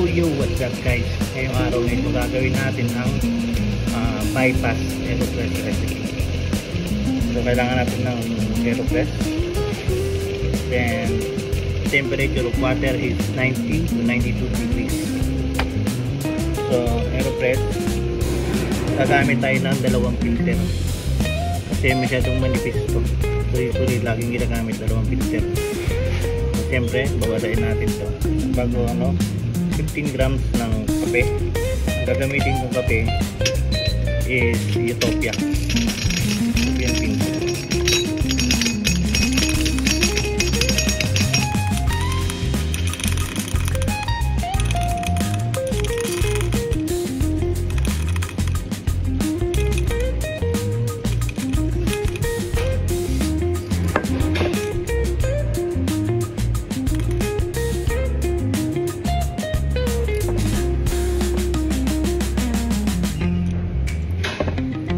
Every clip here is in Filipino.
What's up guys? Ngayong araw na ito gagawin natin ang bypass AeroPress recipe. So kailangan natin ng AeroPress. Then temperature of water is 90 to 92 degrees. So AeroPress, gagamit tayo ng dalawang filter kasi masyadong manipis ito. So usually laging ginagamit dalawang filter. So, siyempre bawasain natin ito bago 15 grams ng kape. Ang gagamitin kong kape is Utopia Pink.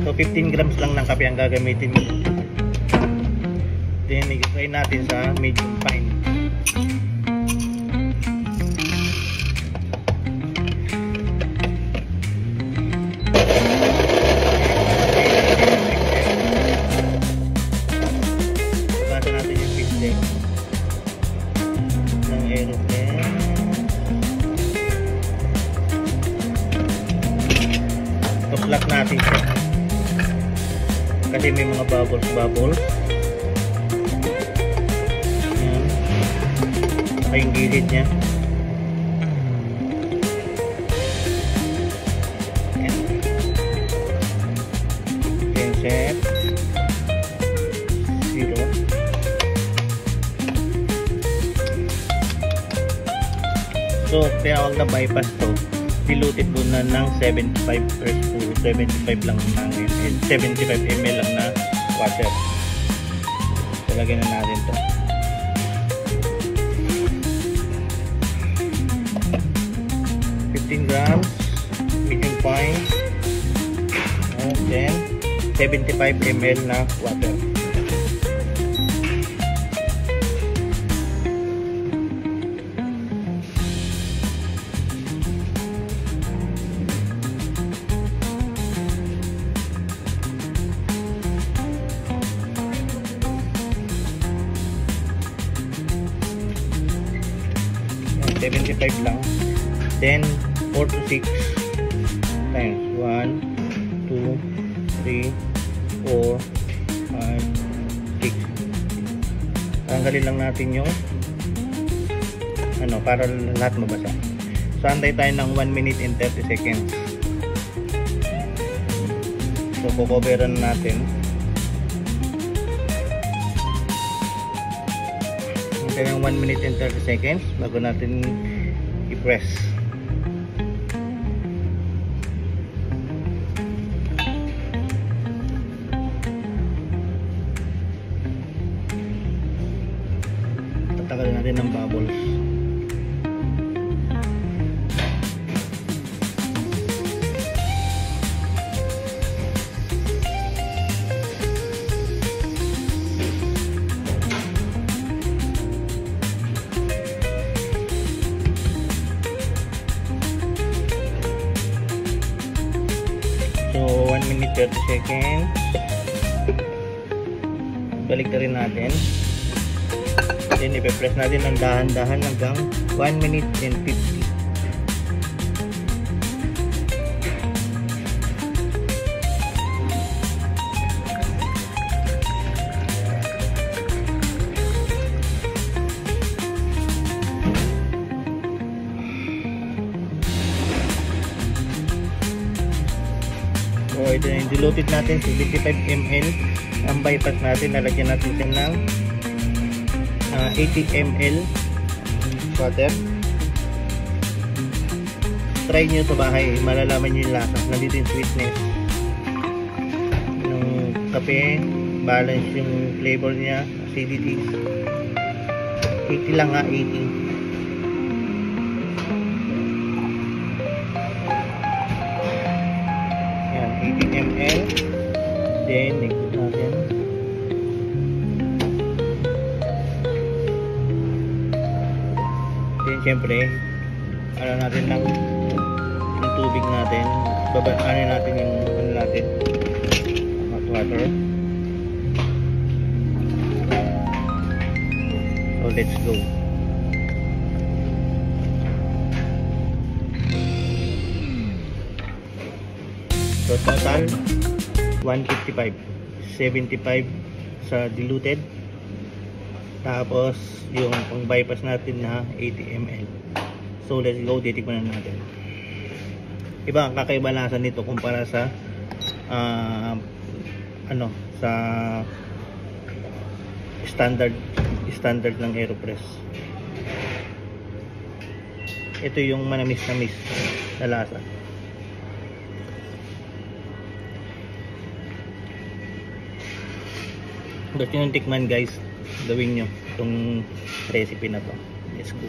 So 15 grams lang ng kape ang gagamitin ko. Then i-try natin sa medium fine. Basa natin yung filter ng AeroPress. Tuklap natin siya kasi may mga bubbles. Ayan. Saka yung gilid nya. Ayan. Then set 0. So tinawag na bypass to, diluted muna ng 75 lang ng 75 ml lang na water. Talagyan na natin to. grams medium fine, and then 75 ml na water. And 75 lang. Then 4 to 6 times 1, 2, 3, 4, 5, 6. Tanggalin lang natin yung para lahat mabasa. So antay tayo ng 1 minute and 30 seconds. So kukoveran natin. Antay ng 1 minute and 30 seconds bago natin i-press. Tatanggalin natin ng bubbles. So 1 minute 30 seconds. Balik na rin natin. Then ipe-press natin ng dahan-dahan hanggang 1 minute and 50. So ito na yung diluted natin, 75 ml ang bypass natin. Lalagyan natin siya ng 80 ml water. Try nyo sa bahay, malalaman nyo yung lasa. Nandito yung sweetness ng kape, balance yung flavor niya, acidity. 80 lang 80. Yan, 80 ml. Then ikot natin. Then syempre ano natin lang yung tubig natin, ano natin yung ano natin, hot water. So let's go. So total 155, 75 sa diluted, tapos yung pang bypass natin na 80 ml. So let's go, titikman na natin. Iba ang kakaibalansan nito kumpara sa sa standard ng Aeropress. Ito yung manamis-namis na lasa. Gusto nyo tikman guys, gawin nyo itong recipe na to. Let's go.